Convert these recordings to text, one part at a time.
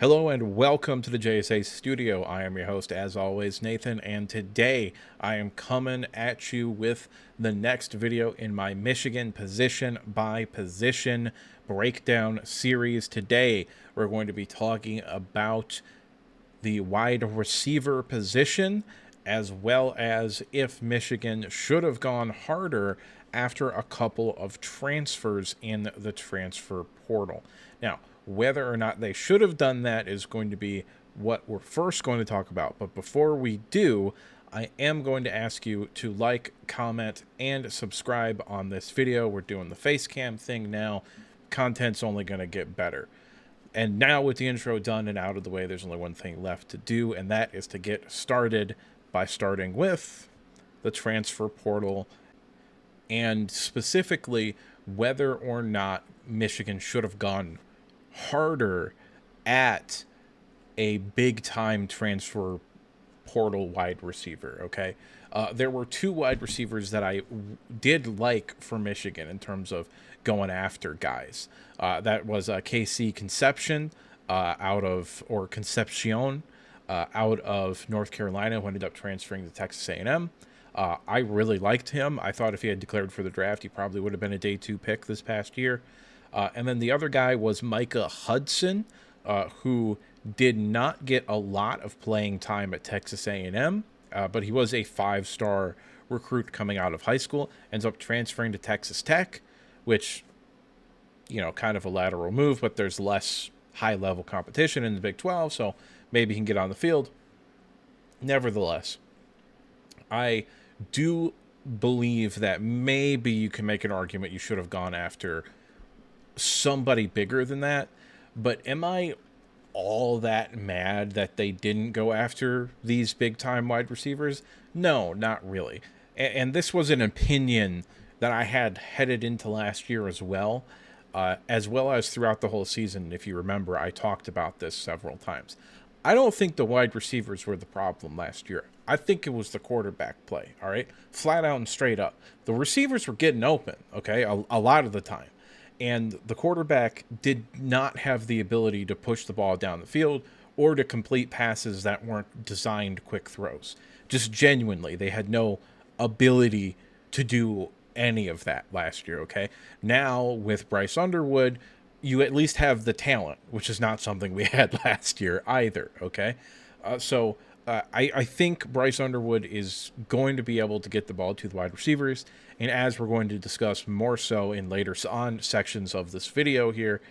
Hello and welcome to the JSA studio. I am your host, as always, Nathan, and today I am coming at you with the next video in my Michigan position by position breakdown series. Today we're going to be talking about the wide receiver position, as well as if Michigan should have gone harder after a couple of transfers in the transfer portal. Now, whether or not they should have done that is going to be what we're first going to talk about. But before we do, I am going to ask you to like, comment, and subscribe on this video. We're doing the face cam thing now. Content's only going to get better. And now with the intro done and out of the way, there's only one thing left to do, and that is to get started by starting with the transfer portal and specifically whether or not Michigan should have gone harder at a big-time transfer portal wide receiver, okay? There were two wide receivers that I did like for Michigan in terms of going after guys. That was KC Concepcion Concepcion out of North Carolina, who ended up transferring to Texas A&M. I really liked him. I thought if he had declared for the draft, he probably would have been a day 2 pick this past year. And then the other guy was Micah Hudson, who did not get a lot of playing time at Texas A&M, but he was a 5-star recruit coming out of high school, ends up transferring to Texas Tech, which, you know, kind of a lateral move, but there's less high-level competition in the Big 12, so maybe he can get on the field. Nevertheless, I do believe that maybe you can make an argument you should have gone after somebody bigger than that, but am I all that mad that they didn't go after these big-time wide receivers? No, not really. And this was an opinion that I had headed into last year as well as throughout the whole season. If you remember, I talked about this several times. I don't think the wide receivers were the problem last year. I think it was the quarterback play, all right? Flat out and straight up. The receivers were getting open, okay, a lot of the time. And the quarterback did not have the ability to push the ball down the field or to complete passes that weren't designed quick throws. Just genuinely, they had no ability to do any of that last year, okay? Now, with Bryce Underwood, you at least have the talent, which is not something we had last year either, okay? I think Bryce Underwood is going to be able to get the ball to the wide receivers, and as we're going to discuss more so in later on sections of this video here,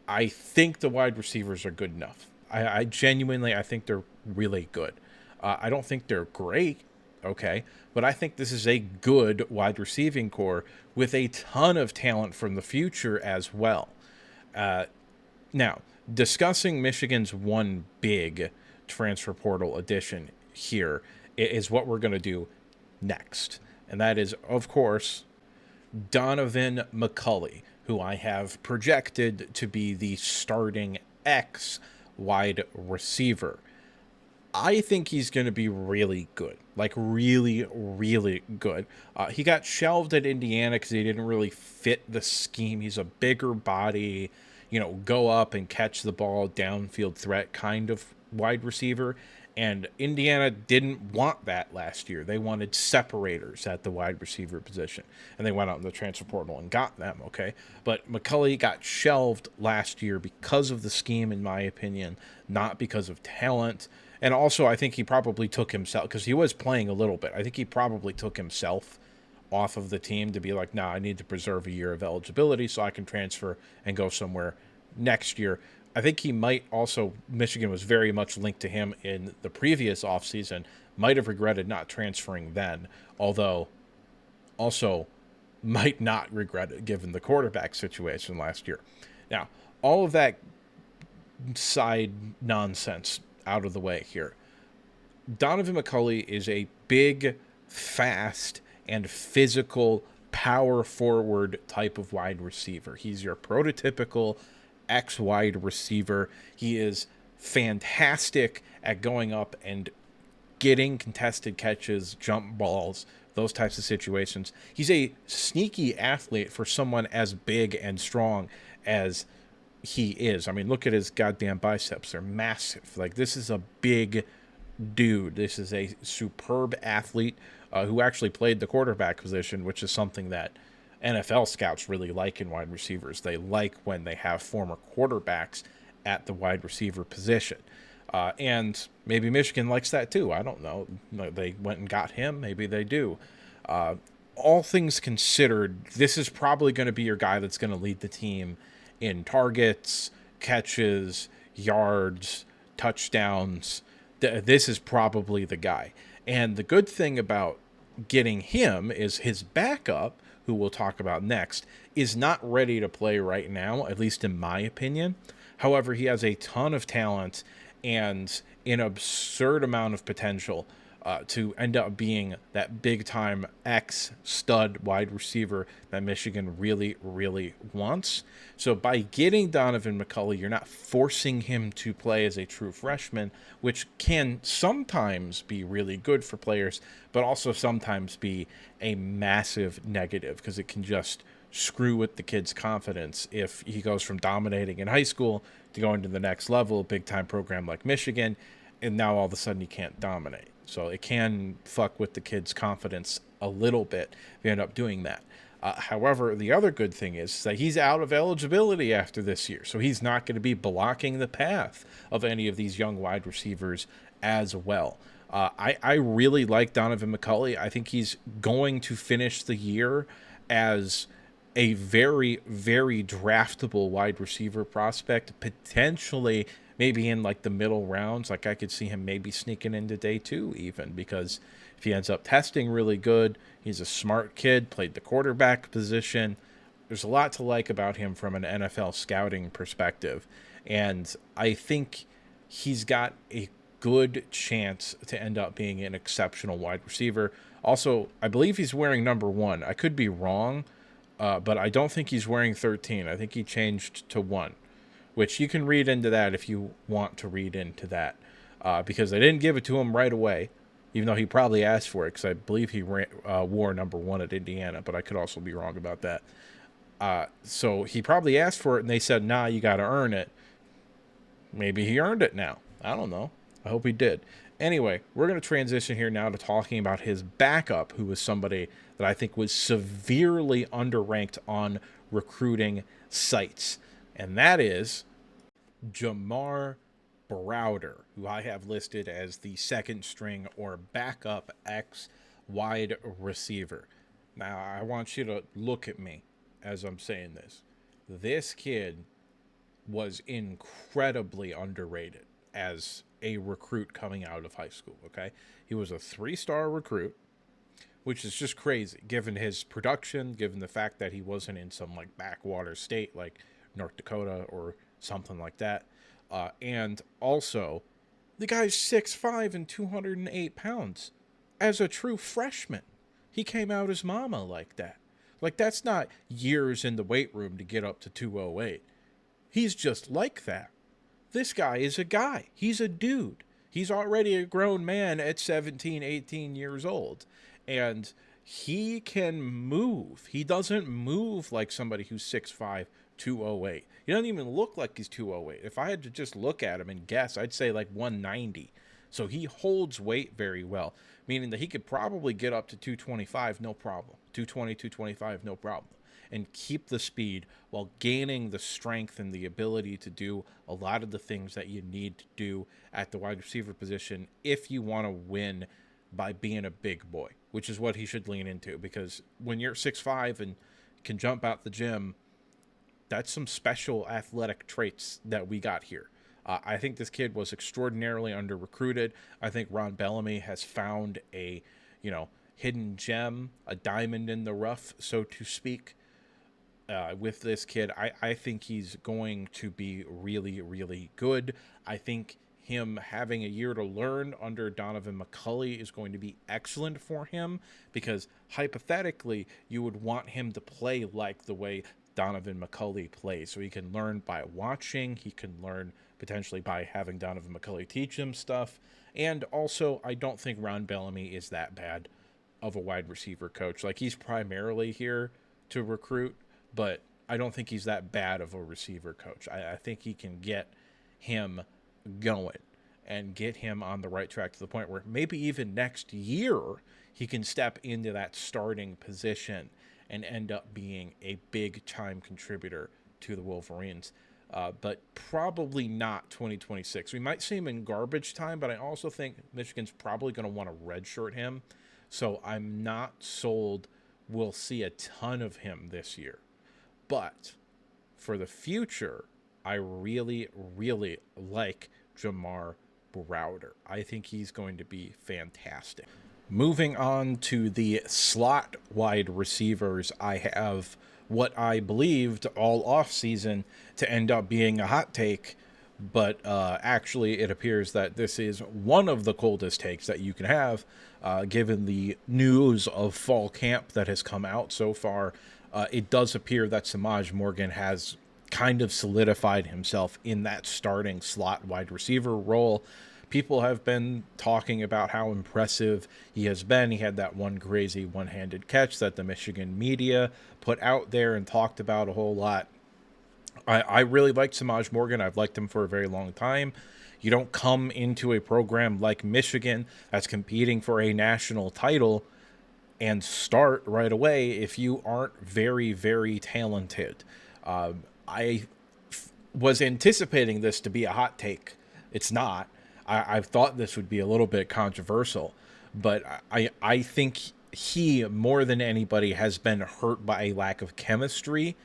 I think the wide receivers are good enough. I genuinely, I think they're really good. I don't think they're great, okay, but I think this is a good wide receiving core with a ton of talent from the future as well. Now, discussing Michigan's one big transfer portal addition here is what we're going to do next. And that is, of course, Donovan McCulley, who I have projected to be the starting X wide receiver. I think he's going to be really good, like really, really good. He got shelved at Indiana because he didn't really fit the scheme. He's a bigger body, you know, go up and catch the ball, downfield threat kind of wide receiver. And Indiana didn't want that last year. They wanted separators at the wide receiver position. And they went out in the transfer portal and got them, okay? But McCulley got shelved last year because of the scheme, in my opinion, not because of talent. And also, I think he probably took himself, because he was playing a little bit, I think he probably took himself off of the team to be like, nah, I need to preserve a year of eligibility so I can transfer and go somewhere next year. I think he might also, Michigan was very much linked to him in the previous offseason, might have regretted not transferring then, although also might not regret it given the quarterback situation last year. Now, all of that side nonsense out of the way here. Donovan McCulley is a big, fast, and physical power forward type of wide receiver. He's your prototypical X wide receiver. He is fantastic at going up and getting contested catches, jump balls, those types of situations. He's a sneaky athlete for someone as big and strong as he is. I mean, look at his goddamn biceps. They're massive. Like, this is a big dude. This is a superb athlete who actually played the quarterback position, which is something that NFL scouts really like in wide receivers. They like when they have former quarterbacks at the wide receiver position. And maybe Michigan likes that too. I don't know. They went and got him. Maybe they do. Uh, all things considered, this is probably going to be your guy that's going to lead the team in targets, catches, yards, touchdowns. This is probably the guy. And the good thing about getting him is his backup, who we'll talk about next, is not ready to play right now, at least in my opinion. However, he has a ton of talent and an absurd amount of potential to end up being that big time X stud wide receiver that Michigan really, really wants. So by getting Donovan McCulley, you're not forcing him to play as a true freshman, which can sometimes be really good for players, but also sometimes be a massive negative because it can just screw with the kid's confidence if he goes from dominating in high school to going to the next level, a big time program like Michigan, and now all of a sudden he can't dominate. So it can fuck with the kid's confidence a little bit if you end up doing that. However, the other good thing is that he's out of eligibility after this year, so he's not going to be blocking the path of any of these young wide receivers as well. I really like Donovan McCulley. I think he's going to finish the year as a very, very draftable wide receiver prospect, potentially maybe in like the middle rounds. Like I could see him maybe sneaking into day two, even because if he ends up testing really good, he's a smart kid, played the quarterback position. There's a lot to like about him from an NFL scouting perspective. And I think he's got a good chance to end up being an exceptional wide receiver. Also, I believe he's wearing number 1. I could be wrong, but I don't think he's wearing 13. I think he changed to 1, which you can read into that if you want to read into that, because they didn't give it to him right away, even though he probably asked for it, because I believe he wore number 1 at Indiana, but I could also be wrong about that. So he probably asked for it, and they said, nah, you got to earn it. Maybe he earned it now. I don't know. I hope he did. Anyway, we're going to transition here now to talking about his backup, who was somebody that I think was severely underranked on recruiting sites. And that is Jamar Browder, who I have listed as the second string or backup X wide receiver. Now, I want you to look at me as I'm saying this. This kid was incredibly underrated as a recruit coming out of high school, okay? He was a 3-star recruit, which is just crazy given his production, given the fact that he wasn't in some like backwater state like North Dakota or something like that. And also, the guy's 6'5" and 208 pounds as a true freshman. He came out his mama like that. Like, that's not years in the weight room to get up to 208. He's just like that. This guy is a guy. He's a dude. He's already a grown man at 17, 18 years old. And he can move. He doesn't move like somebody who's 6'5", 208. He doesn't even look like he's 208. If I had to just look at him and guess, I'd say like 190. So he holds weight very well, meaning that he could probably get up to 225, no problem. 220, 225, no problem. And keep the speed while gaining the strength and the ability to do a lot of the things that you need to do at the wide receiver position if you want to win by being a big boy, which is what he should lean into. Because when you're 6'5" and can jump out the gym, that's some special athletic traits that we got here. I think this kid was extraordinarily under recruited. I think Ron Bellamy has found a, hidden gem, a diamond in the rough, so to speak, with this kid. I think he's going to be really, really good. I think him having a year to learn under Donovan McCulley is going to be excellent for him, because hypothetically you would want him to play like the way Donovan McCulley plays. So he can learn by watching, he can learn potentially by having Donovan McCulley teach him stuff. And also, I don't think Ron Bellamy is that bad of a wide receiver coach. Like, he's primarily here to recruit, but I don't think he's that bad of a receiver coach. I think he can get him going and get him on the right track to the point where maybe even next year he can step into that starting position and end up being a big time contributor to the Wolverines. But probably not 2026. We might see him in garbage time, but I also think Michigan's probably going to want to redshirt him. So I'm not sold we'll see a ton of him this year. But for the future, I really, really like Jamar Browder. I think he's going to be fantastic. Moving on to the slot wide receivers, I have what I believed all offseason to end up being a hot take, but actually it appears that this is one of the coldest takes that you can have, given the news of fall camp that has come out so far. It does appear that Samaj Morgan has kind of solidified himself in that starting slot wide receiver role. People have been talking about how impressive he has been. He had that one crazy one-handed catch that the Michigan media put out there and talked about a whole lot. I really liked Samaj Morgan. I've liked him for a very long time. You don't come into a program like Michigan that's competing for a national title and start right away if you aren't very, very talented. I was anticipating this to be a hot take. It's not. I thought this would be a little bit controversial, but I think he, more than anybody, has been hurt by a lack of chemistry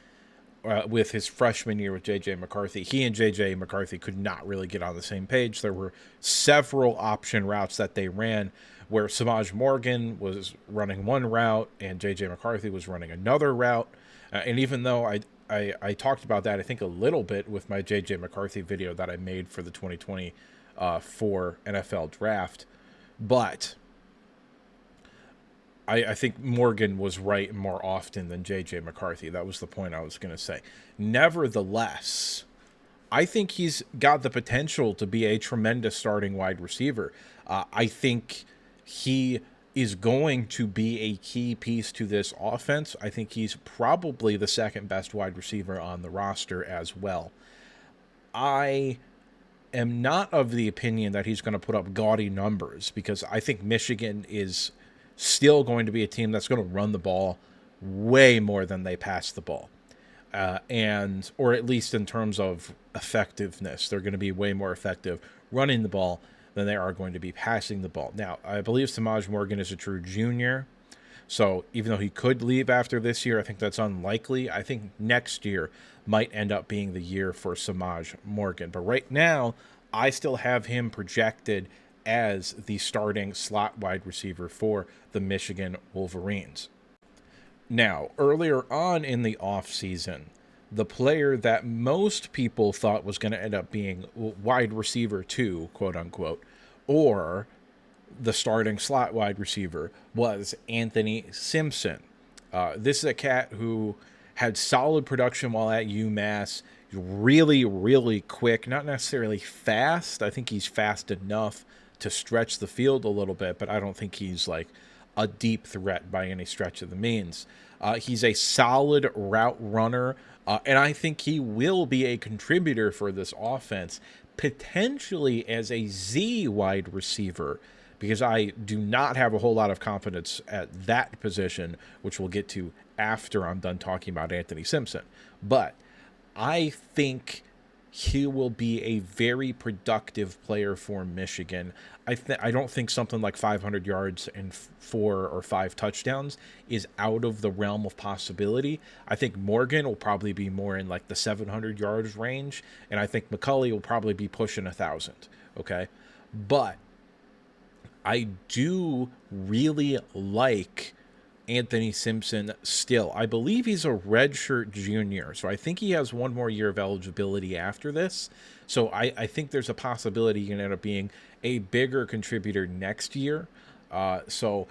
with his freshman year with J.J. McCarthy. He and J.J. McCarthy could not really get on the same page. There were several option routes that they ran where Samaj Morgan was running one route and J.J. McCarthy was running another route. And even though I talked about that, I think, a little bit with my J.J. McCarthy video that I made for the 2020 for NFL draft, but I think Morgan was right more often than J.J. McCarthy. That was the point I was going to say. Nevertheless, I think he's got the potential to be a tremendous starting wide receiver. I think he is going to be a key piece to this offense. I think he's probably the second best wide receiver on the roster as well. I am not of the opinion that he's going to put up gaudy numbers because I think Michigan is still going to be a team that's going to run the ball way more than they pass the ball. Or at least in terms of effectiveness, they're going to be way more effective running the ball than they are going to be passing the ball. Now, I believe Samaj Morgan is a true junior, so even though he could leave after this year, I think that's unlikely. I think next year might end up being the year for Samaj Morgan. But right now, I still have him projected as the starting slot wide receiver for the Michigan Wolverines. Now, earlier on in the offseason, the player that most people thought was going to end up being wide receiver 2, quote unquote, or the starting slot wide receiver was Anthony Simpson. This is a cat who had solid production while at UMass. Really, really quick. Not necessarily fast. I think he's fast enough to stretch the field a little bit, but I don't think he's like a deep threat by any stretch of the means. He's a solid route runner, and I think he will be a contributor for this offense, potentially as a Z wide receiver, because I do not have a whole lot of confidence at that position, which we'll get to after I'm done talking about Anthony Simpson. But I think he will be a very productive player for Michigan. I don't think something like 500 yards and 4 or 5 touchdowns is out of the realm of possibility. I think Morgan will probably be more in like the 700 yards range, and I think McCulley will probably be pushing 1,000. Okay, but I do really like Anthony Simpson still. I believe he's a redshirt junior, so I think he has one more year of eligibility after this. So I think there's a possibility he can end up being a bigger contributor next year. So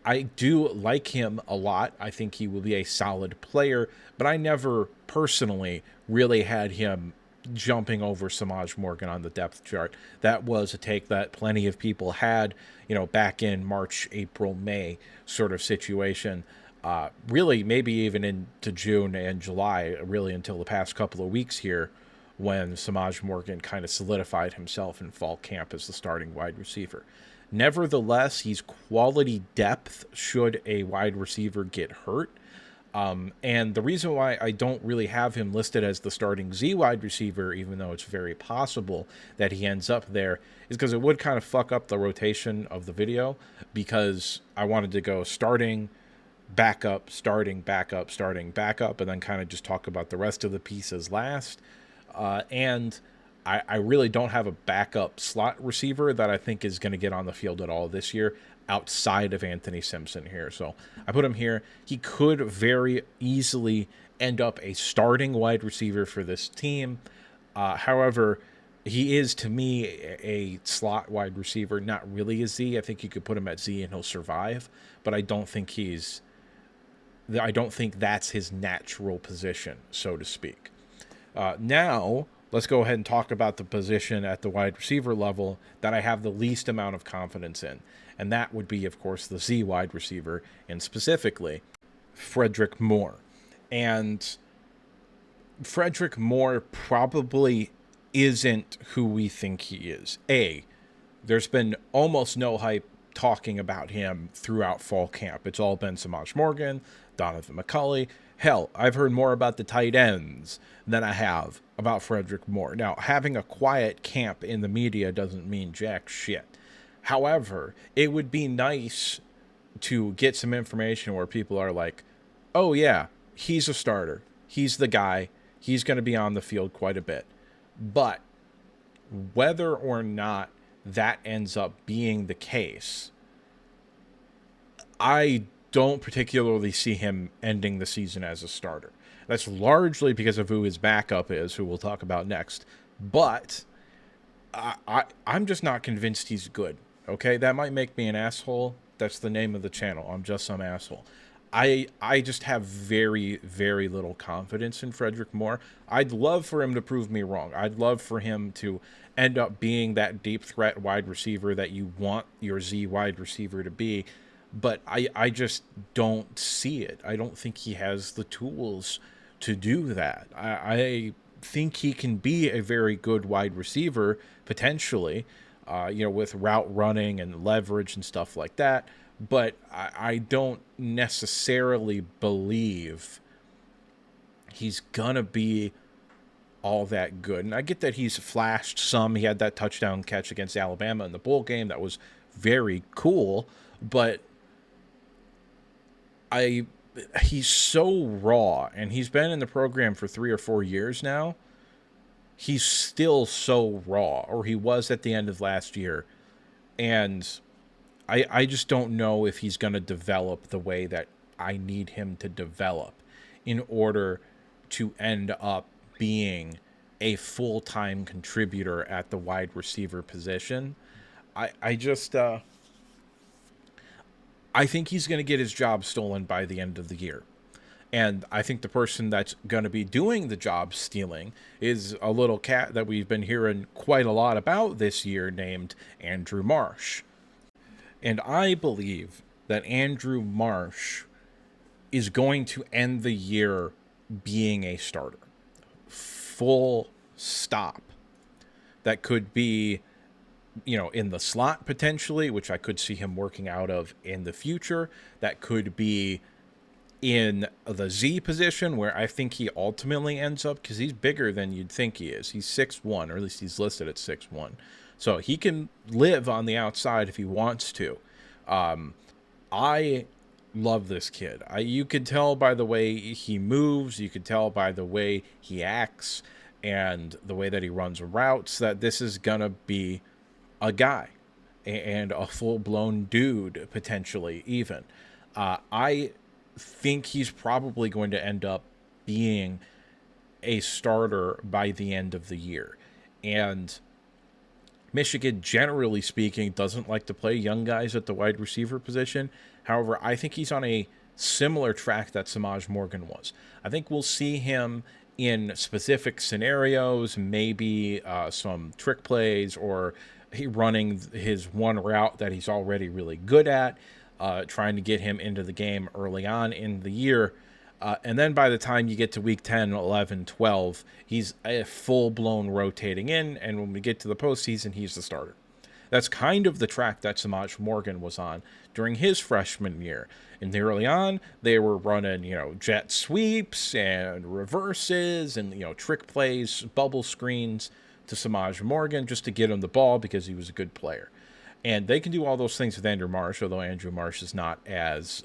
I do like him a lot. I think he will be a solid player, but I never personally really had him jumping over Samaj Morgan on the depth chart. That was a take that plenty of people had, back in March, April, May sort of situation. really maybe even into June and July, really until the past couple of weeks here, when Samaj Morgan kind of solidified himself in fall camp as the starting wide receiver. Nevertheless, he's quality depth should a wide receiver get hurt. And the reason why I don't really have him listed as the starting Z wide receiver, even though it's very possible that he ends up there, is because it would kind of fuck up the rotation of the video, because I wanted to go starting, backup, starting, backup, starting, backup, and then kind of just talk about the rest of the pieces last. And I really don't have a backup slot receiver that I think is going to get on the field at all this year outside of Anthony Simpson here. So I put him here. He could very easily end up a starting wide receiver for this team. However, he is, to me, a slot wide receiver, not really a Z. I think you could put him at Z and he'll survive, but I don't think that's his natural position, so to speak. Now, let's go ahead and talk about the position at the wide receiver level that I have the least amount of confidence in. And that would be, of course, the Z wide receiver, and specifically Frederick Moore. And Frederick Moore probably isn't who we think he is. There's been almost no hype talking about him throughout fall camp. It's all been Samaj Morgan, Donovan McCulley. Hell, I've heard more about the tight ends than I have about Frederick Moore. Now, having a quiet camp in the media doesn't mean jack shit. However, it would be nice to get some information where people are like, oh yeah, he's a starter. He's the guy. He's going to be on the field quite a bit. But whether or not that ends up being the case, I don't particularly see him ending the season as a starter. That's largely because of who his backup is, who we'll talk about next. But I'm just not convinced he's good. Okay, that might make me an asshole. That's the name of the channel. I'm just some asshole. I just have very, very little confidence in Frederick Moore. I'd love for him to prove me wrong. I'd love for him to end up being that deep threat wide receiver that you want your Z wide receiver to be. But I just don't see it. I don't think he has the tools to do that. I think he can be a very good wide receiver, potentially, with route running and leverage and stuff like that. But I don't necessarily believe he's going to be all that good. And I get that he's flashed some. He had that touchdown catch against Alabama in the bowl game. That was very cool. But he's so raw, and he's been in the program for 3 or 4 years now. He's still so raw, or he was at the end of last year. And I just don't know if he's going to develop the way that I need him to develop in order to end up being a full-time contributor at the wide receiver position. I think he's going to get his job stolen by the end of the year. And I think the person that's going to be doing the job stealing is a little cat that we've been hearing quite a lot about this year named Andrew Marsh. And I believe that Andrew Marsh is going to end the year being a starter. Full stop. That could be, in the slot potentially, which I could see him working out of in the future. That could be in the Z position, where I think he ultimately ends up, because he's bigger than you'd think he is. He's 6'1", or at least he's listed at 6'1". So he can live on the outside if he wants to. I love this kid. You could tell by the way he moves. You could tell by the way he acts and the way that he runs routes that this is going to be a guy and a full-blown dude, potentially, even. I think he's probably going to end up being a starter by the end of the year. And Michigan, generally speaking, doesn't like to play young guys at the wide receiver position. However, I think he's on a similar track that Samaj Morgan was. I think we'll see him in specific scenarios, maybe some trick plays, or he running his one route that he's already really good at. trying to get him into the game early on in the year. And then by the time you get to week 10, 11, 12, he's a full-blown rotating in. And when we get to the postseason, he's the starter. That's kind of the track that Samaj Morgan was on during his freshman year. And early on, they were running, jet sweeps and reverses and, trick plays, bubble screens to Samaj Morgan just to get him the ball because he was a good player. And they can do all those things with Andrew Marsh, although Andrew Marsh is not as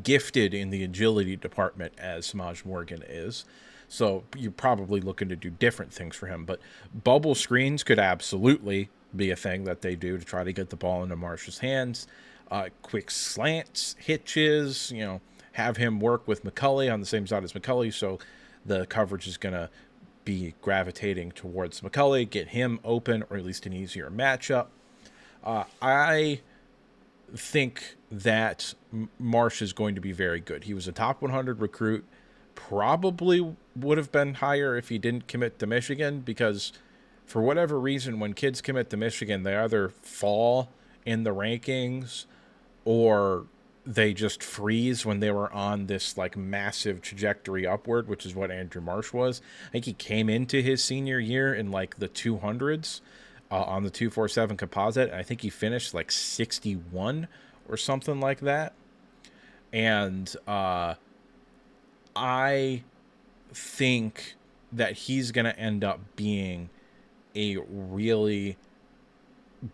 gifted in the agility department as Samaj Morgan is. So you're probably looking to do different things for him. But bubble screens could absolutely be a thing that they do to try to get the ball into Marsh's hands. Quick slants, hitches, have him work with McCulley on the same side as McCulley. So the coverage is going to be gravitating towards McCulley, get him open, or at least an easier matchup. I think that Marsh is going to be very good. He was a top 100 recruit. Probably would have been higher if he didn't commit to Michigan, because for whatever reason, when kids commit to Michigan, they either fall in the rankings or they just freeze when they were on this like massive trajectory upward, which is what Andrew Marsh was. I think he came into his senior year in like the 200s on the 247 composite. And I think he finished like 61 or something like that. And I think that he's going to end up being a really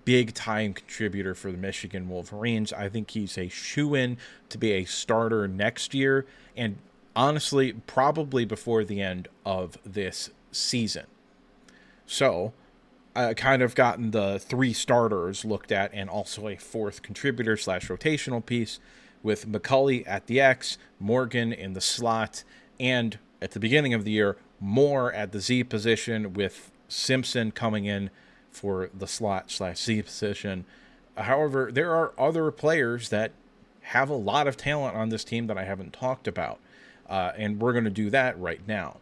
big time contributor for the Michigan Wolverines. I think he's a shoo-in to be a starter next year, and honestly, probably before the end of this season. So, I kind of gotten the 3 starters looked at, and also a 4th contributor / rotational piece with McCulley at the X, Morgan in the slot, and at the beginning of the year, Moore at the Z position with Simpson coming in for the slot / Z position. However, there are other players that have a lot of talent on this team that I haven't talked about, and we're going to do that right now.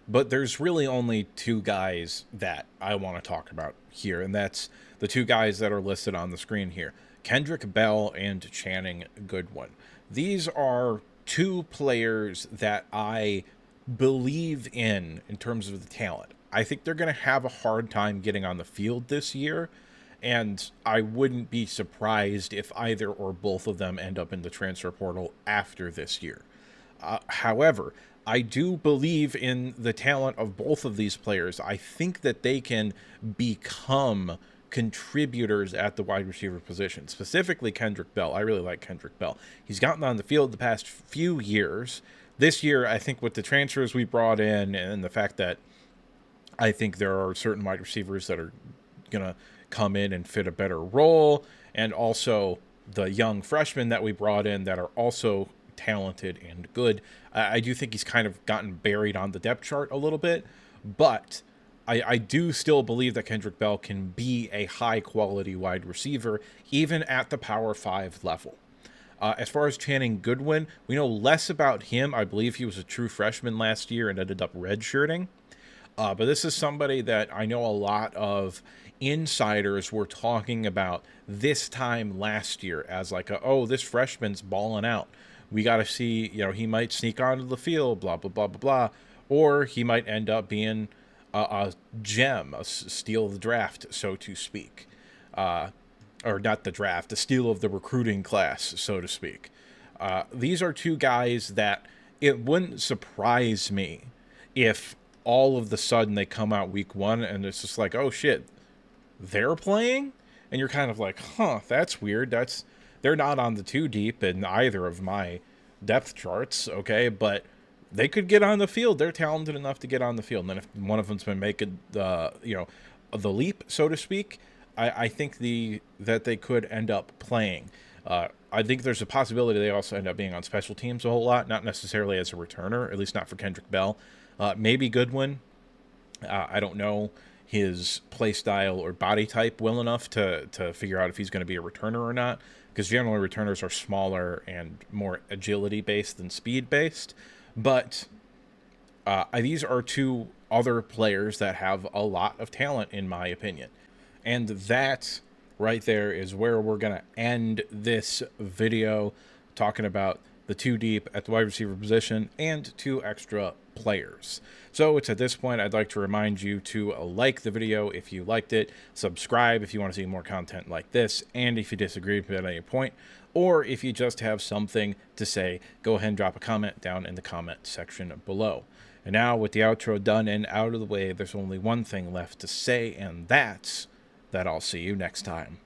But there's really only 2 guys that I want to talk about here, and that's the 2 guys that are listed on the screen here, Kendrick Bell and Channing Goodwin. These are 2 players that I believe in terms of the talent. I think they're going to have a hard time getting on the field this year, and I wouldn't be surprised if either or both of them end up in the transfer portal after this year. However, I do believe in the talent of both of these players. I think that they can become contributors at the wide receiver position, specifically Kendrick Bell. I really like Kendrick Bell. He's gotten on the field the past few years. This year, I think with the transfers we brought in and the fact that I think there are certain wide receivers that are going to come in and fit a better role, and also the young freshmen that we brought in that are also talented and good. I do think he's kind of gotten buried on the depth chart a little bit, but I do still believe that Kendrick Bell can be a high-quality wide receiver, even at the Power 5 level. As far as Channing Goodwin, we know less about him. I believe he was a true freshman last year and ended up redshirting. But this is somebody that I know a lot of insiders were talking about this time last year as like, this freshman's balling out. We got to see, he might sneak onto the field, blah, blah, blah, blah, blah. Or he might end up being a gem, a steal of the draft, so to speak. Or not the draft, the steal of the recruiting class, so to speak. These are 2 guys that it wouldn't surprise me if all of the sudden they come out week 1 and it's just like, oh shit, they're playing? And you're kind of like, that's weird. They're not on the 2 deep in either of my depth charts, okay? But they could get on the field. They're talented enough to get on the field. And then if one of them's been making the leap, so to speak, I think that they could end up playing. I think there's a possibility they also end up being on special teams a whole lot, not necessarily as a returner, at least not for Kendrick Bell. Maybe Goodwin. I don't know his play style or body type well enough to figure out if he's going to be a returner or not, because generally returners are smaller and more agility based than speed based. But these are 2 other players that have a lot of talent, in my opinion. And that right there is where we're going to end this video, talking about the two deep at the wide receiver position and two extra players. So it's at this point I'd like to remind you to like the video if you liked it, subscribe if you want to see more content like this, and if you disagree with it at any point, or if you just have something to say, go ahead and drop a comment down in the comment section below. And now, with the outro done and out of the way, there's only one thing left to say, and that's that I'll see you next time.